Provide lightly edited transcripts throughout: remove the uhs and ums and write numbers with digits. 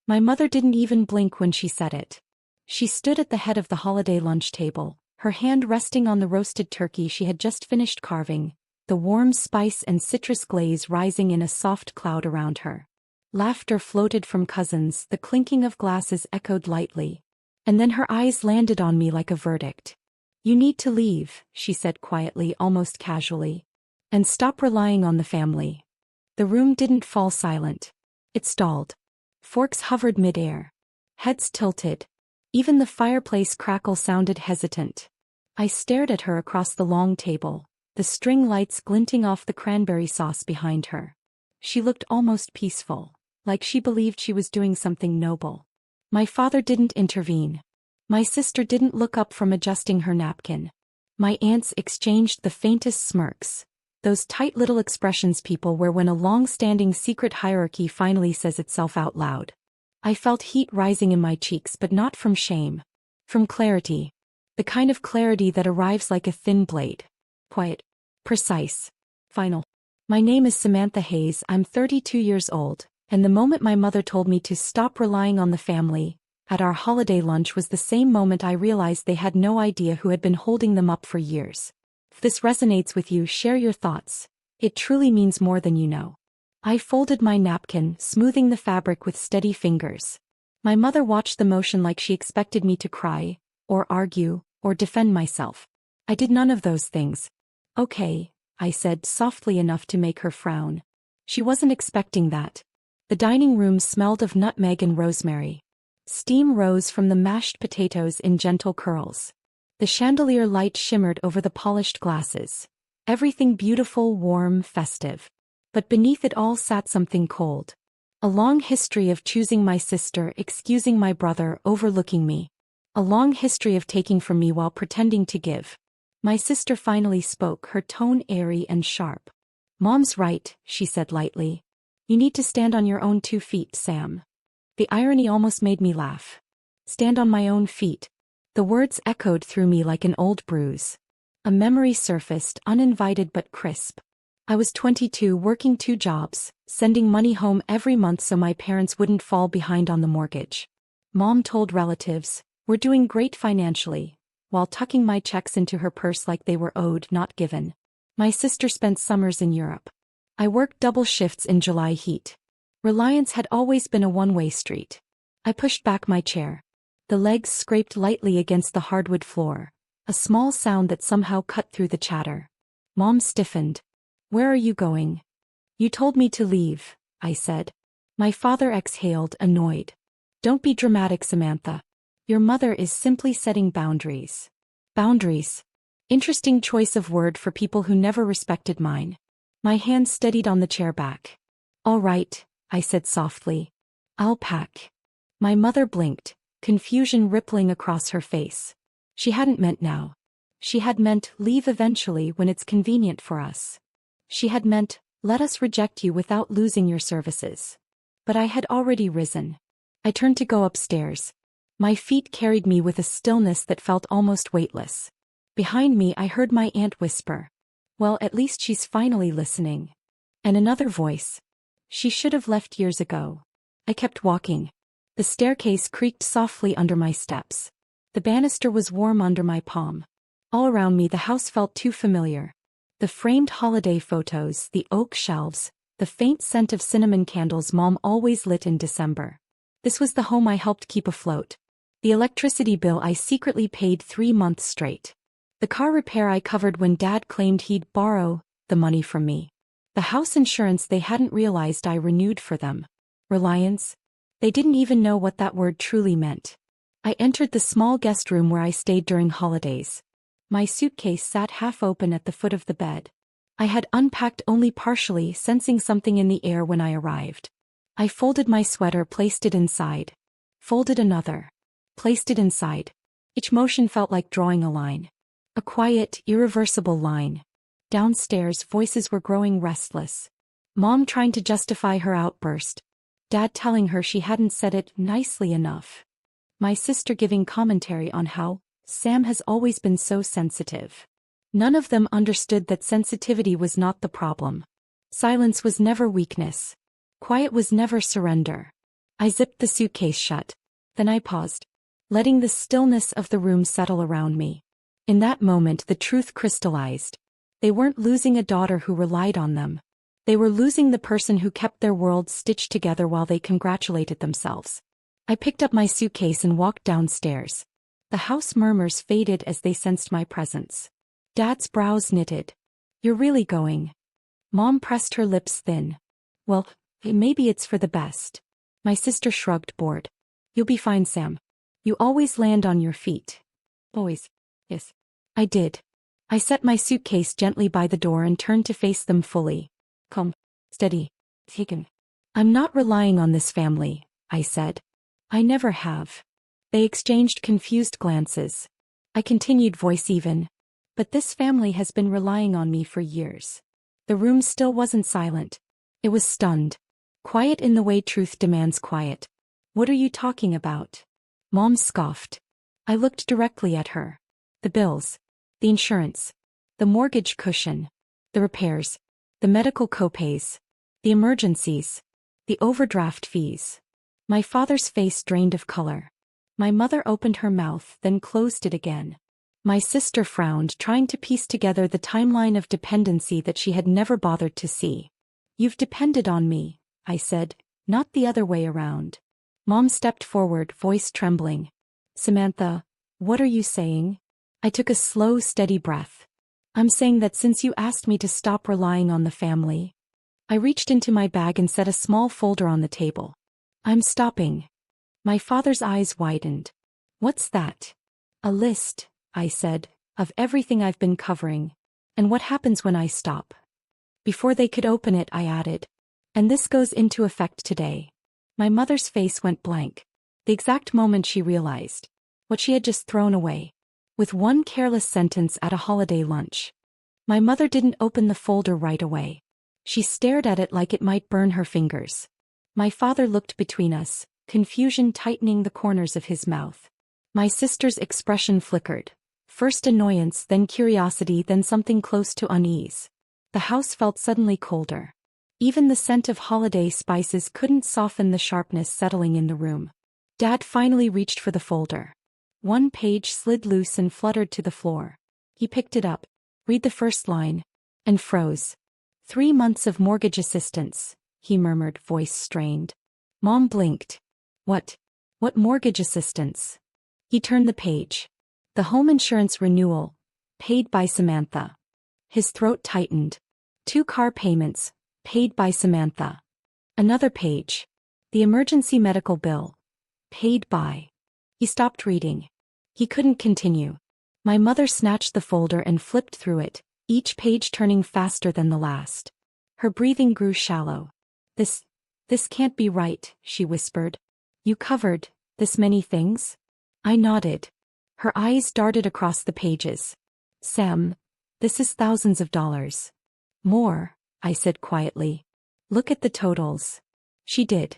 My mother didn't even blink when she said it. She stood at the head of the holiday lunch table, her hand resting on the roasted turkey she had just finished carving, the warm spice and citrus glaze rising in a soft cloud around her. Laughter floated from cousins, the clinking of glasses echoed lightly. And then her eyes landed on me like a verdict. "You need to leave," she said quietly, almost casually. "And stop relying on the family." The room didn't fall silent. It stalled. Forks hovered mid-air. Heads tilted. Even the fireplace crackle sounded hesitant. I stared at her across the long table, the string lights glinting off the cranberry sauce behind her. She looked almost peaceful, like she believed she was doing something noble. My father didn't intervene. My sister didn't look up from adjusting her napkin. My aunts exchanged the faintest smirks, those tight little expressions people wear when a long-standing secret hierarchy finally says itself out loud. I felt heat rising in my cheeks, but not from shame. From clarity. The kind of clarity that arrives like a thin blade. Quiet. Precise. Final. "My name is Samantha Hayes, I'm 32 years old, and the moment my mother told me to stop relying on the family, at our holiday lunch, was the same moment I realized they had no idea who had been holding them up for years. If this resonates with you, share your thoughts. It truly means more than you know." I folded my napkin, smoothing the fabric with steady fingers. My mother watched the motion like she expected me to cry, or argue, or defend myself. I did none of those things. "Okay," I said softly enough to make her frown. She wasn't expecting that. The dining room smelled of nutmeg and rosemary. Steam rose from the mashed potatoes in gentle curls. The chandelier light shimmered over the polished glasses. Everything beautiful, warm, festive. But beneath it all sat something cold. A long history of choosing my sister, excusing my brother, overlooking me. A long history of taking from me while pretending to give. My sister finally spoke, her tone airy and sharp. "Mom's right," she said lightly. "You need to stand on your own 2 feet, Sam." The irony almost made me laugh. Stand on my own feet. The words echoed through me like an old bruise. A memory surfaced, uninvited but crisp. I was 22, working 2 jobs, sending money home every month so my parents wouldn't fall behind on the mortgage. Mom told relatives, "We're doing great financially," while tucking my checks into her purse like they were owed, not given. My sister spent summers in Europe. I worked double shifts in July heat. Reliance had always been a one-way street. I pushed back my chair. The legs scraped lightly against the hardwood floor, a small sound that somehow cut through the chatter. Mom stiffened. "Where are you going?" "You told me to leave," I said. My father exhaled, annoyed. "Don't be dramatic, Samantha. Your mother is simply setting boundaries." Boundaries. Interesting choice of word for people who never respected mine. My hand steadied on the chair back. "All right," I said softly. "I'll pack." My mother blinked, confusion rippling across her face. She hadn't meant now. She had meant leave eventually when it's convenient for us. She had meant, let us reject you without losing your services. But I had already risen. I turned to go upstairs. My feet carried me with a stillness that felt almost weightless. Behind me I heard my aunt whisper, "Well, at least she's finally listening." And another voice, "She should have left years ago." I kept walking. The staircase creaked softly under my steps. The banister was warm under my palm. All around me the house felt too familiar. The framed holiday photos, the oak shelves, the faint scent of cinnamon candles Mom always lit in December. This was the home I helped keep afloat. The electricity bill I secretly paid 3 months straight. The car repair I covered when Dad claimed he'd borrow the money from me. The house insurance they hadn't realized I renewed for them. Reliance? They didn't even know what that word truly meant. I entered the small guest room where I stayed during holidays. My suitcase sat half open at the foot of the bed. I had unpacked only partially, sensing something in the air when I arrived. I folded my sweater, placed it inside. Folded another. Placed it inside. Each motion felt like drawing a line. A quiet, irreversible line. Downstairs, voices were growing restless. Mom trying to justify her outburst. Dad telling her she hadn't said it nicely enough. My sister giving commentary on how Sam has always been so sensitive. None of them understood that sensitivity was not the problem. Silence was never weakness. Quiet was never surrender. I zipped the suitcase shut. Then I paused, letting the stillness of the room settle around me. In that moment, the truth crystallized. They weren't losing a daughter who relied on them. They were losing the person who kept their world stitched together while they congratulated themselves. I picked up my suitcase and walked downstairs. The house murmurs faded as they sensed my presence. Dad's brows knitted. "You're really going?" Mom pressed her lips thin. "Well, maybe it's for the best." My sister shrugged, bored. "You'll be fine, Sam. You always land on your feet." "Always." "Yes." I did. I set my suitcase gently by the door and turned to face them fully. "Calm. Steady. Taken. I'm not relying on this family," I said. "I never have." They exchanged confused glances. I continued, voice even. "But this family has been relying on me for years." The room still wasn't silent. It was stunned. Quiet in the way truth demands quiet. "What are you talking about?" Mom scoffed. I looked directly at her. "The bills. The insurance. The mortgage cushion. The repairs. The medical copays. The emergencies. The overdraft fees." My father's face drained of color. My mother opened her mouth, then closed it again. My sister frowned, trying to piece together the timeline of dependency that she had never bothered to see. "You've depended on me," I said, "not the other way around." Mom stepped forward, voice trembling. "Samantha, what are you saying?" I took a slow, steady breath. "I'm saying that since you asked me to stop relying on the family." I reached into my bag and set a small folder on the table. "I'm stopping." My father's eyes widened. "What's that?" "A list," I said, "of everything I've been covering. And what happens when I stop." Before they could open it, I added, "And this goes into effect today." My mother's face went blank. The exact moment she realized what she had just thrown away. With one careless sentence at a holiday lunch. My mother didn't open the folder right away. She stared at it like it might burn her fingers. My father looked between us, confusion tightening the corners of his mouth. My sister's expression flickered. First annoyance, then curiosity, then something close to unease. The house felt suddenly colder. Even the scent of holiday spices couldn't soften the sharpness settling in the room. Dad finally reached for the folder. One page slid loose and fluttered to the floor. He picked it up, read the first line, and froze. 3 months of mortgage assistance, he murmured, voice strained. Mom blinked. What mortgage assistance?" He turned the page. "The home insurance renewal, paid by Samantha." His throat tightened. 2 car payments, paid by Samantha. Another page. "The emergency medical bill, paid by." He stopped reading. He couldn't continue. My mother snatched the folder and flipped through it, each page turning faster than the last. Her breathing grew shallow. This can't be right," she whispered. "You covered this many things?" I nodded. Her eyes darted across the pages. "Sam, this is thousands of dollars." "More," I said quietly. "Look at the totals." She did.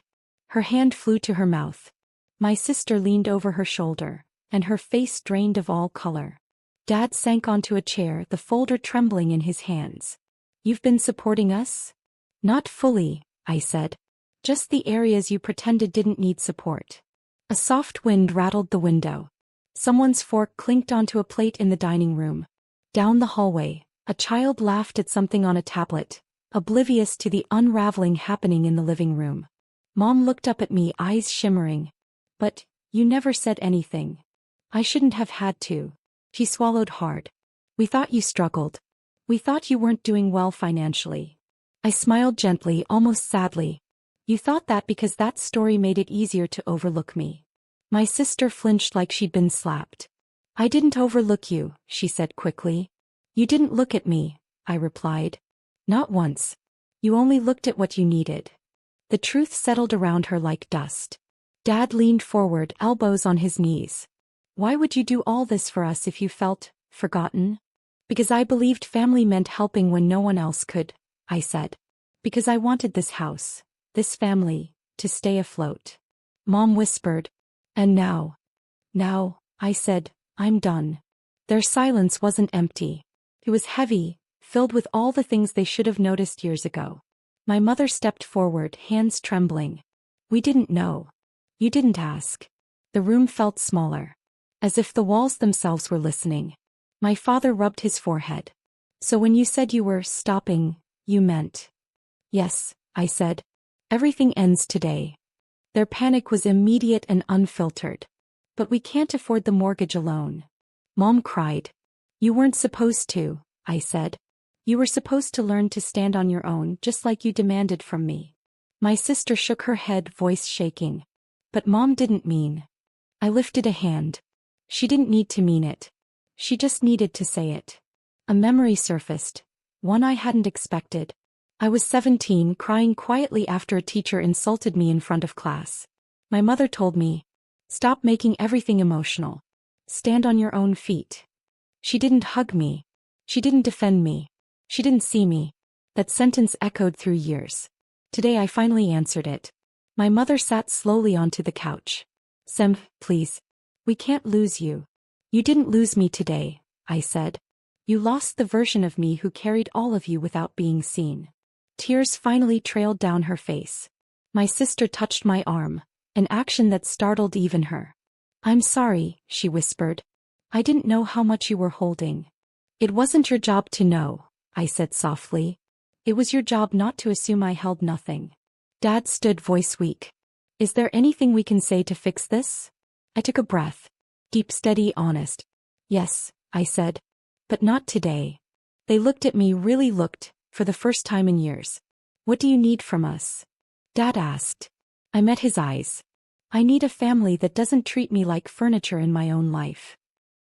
Her hand flew to her mouth. My sister leaned over her shoulder, and her face drained of all color. Dad sank onto a chair, the folder trembling in his hands. "You've been supporting us?" "Not fully," I said. "Just the areas you pretended didn't need support." A soft wind rattled the window. Someone's fork clinked onto a plate in the dining room. Down the hallway, a child laughed at something on a tablet, oblivious to the unraveling happening in the living room. Mom looked up at me, eyes shimmering. "But you never said anything." "I shouldn't have had to." She swallowed hard. "We thought you struggled. We thought you weren't doing well financially." I smiled gently, almost sadly. "You thought that because that story made it easier to overlook me." My sister flinched like she'd been slapped. "I didn't overlook you," she said quickly. "You didn't look at me," I replied. "Not once. You only looked at what you needed." The truth settled around her like dust. Dad leaned forward, elbows on his knees. "Why would you do all this for us if you felt forgotten?" "Because I believed family meant helping when no one else could," I said. "Because I wanted this house, this family, to stay afloat." Mom whispered. "And now?" "Now," I said, "I'm done." Their silence wasn't empty. It was heavy, filled with all the things they should have noticed years ago. My mother stepped forward, hands trembling. "We didn't know." You didn't ask. The room felt smaller, as if the walls themselves were listening. My father rubbed his forehead. So when you said you were stopping, you meant? Yes, I said. Everything ends today. Their panic was immediate and unfiltered. But we can't afford the mortgage alone. Mom cried. You weren't supposed to, I said. You were supposed to learn to stand on your own just like you demanded from me. My sister shook her head, voice shaking. But Mom didn't mean. I lifted a hand. She didn't need to mean it. She just needed to say it. A memory surfaced, one I hadn't expected. I was 17, crying quietly after a teacher insulted me in front of class. My mother told me, stop making everything emotional. Stand on your own feet. She didn't hug me. She didn't defend me. She didn't see me. That sentence echoed through years. Today I finally answered it. My mother sat slowly onto the couch. Sem, please. We can't lose you. You didn't lose me today, I said. You lost the version of me who carried all of you without being seen. Tears finally trailed down her face. My sister touched my arm, an action that startled even her. I'm sorry, she whispered. I didn't know how much you were holding. It wasn't your job to know, I said softly. It was your job not to assume I held nothing. Dad stood, voice weak. Is there anything we can say to fix this? I took a breath. Deep, steady, honest. Yes, I said. But not today. They looked at me, really looked, for the first time in years. What do you need from us? Dad asked. I met his eyes. I need a family that doesn't treat me like furniture in my own life.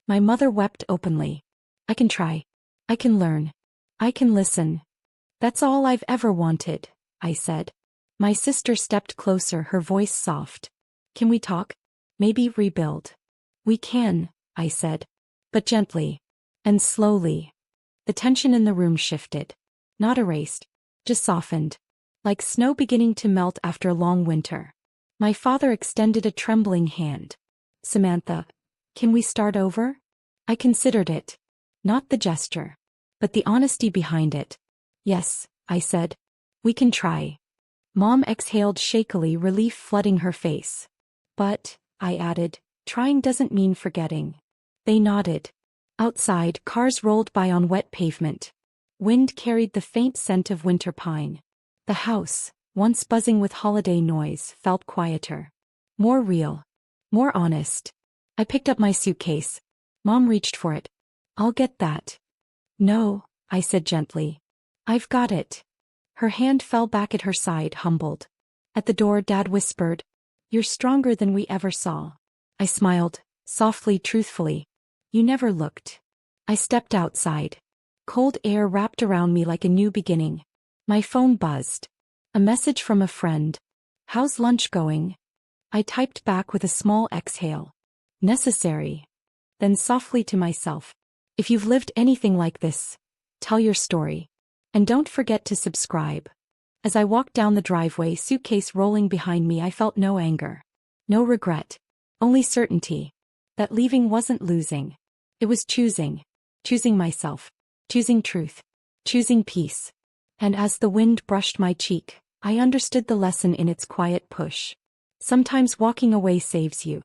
My mother wept openly. I can try. I can learn. I can listen. That's all I've ever wanted, I said. My sister stepped closer, her voice soft. Can we talk? Maybe rebuild. We can, I said. But gently. And slowly. The tension in the room shifted. Not erased. Just softened. Like snow beginning to melt after a long winter. My father extended a trembling hand. Samantha, can we start over? I considered it. Not the gesture. But the honesty behind it. Yes, I said. We can try. Mom exhaled shakily, relief flooding her face. But, I added, trying doesn't mean forgetting. They nodded. Outside, cars rolled by on wet pavement. Wind carried the faint scent of winter pine. The house, once buzzing with holiday noise, felt quieter. More real. More honest. I picked up my suitcase. Mom reached for it. I'll get that. No, I said gently. I've got it. Her hand fell back at her side, humbled. At the door, Dad whispered, You're stronger than we ever saw. I smiled, softly, truthfully. You never looked. I stepped outside. Cold air wrapped around me like a new beginning. My phone buzzed. A message from a friend. How's lunch going? I typed back with a small exhale. Necessary. Then softly to myself. If you've lived anything like this, tell your story. And don't forget to subscribe. As I walked down the driveway, suitcase rolling behind me, I felt no anger. No regret. Only certainty. That leaving wasn't losing. It was choosing. Choosing myself. Choosing truth. Choosing peace. And as the wind brushed my cheek, I understood the lesson in its quiet push. Sometimes walking away saves you.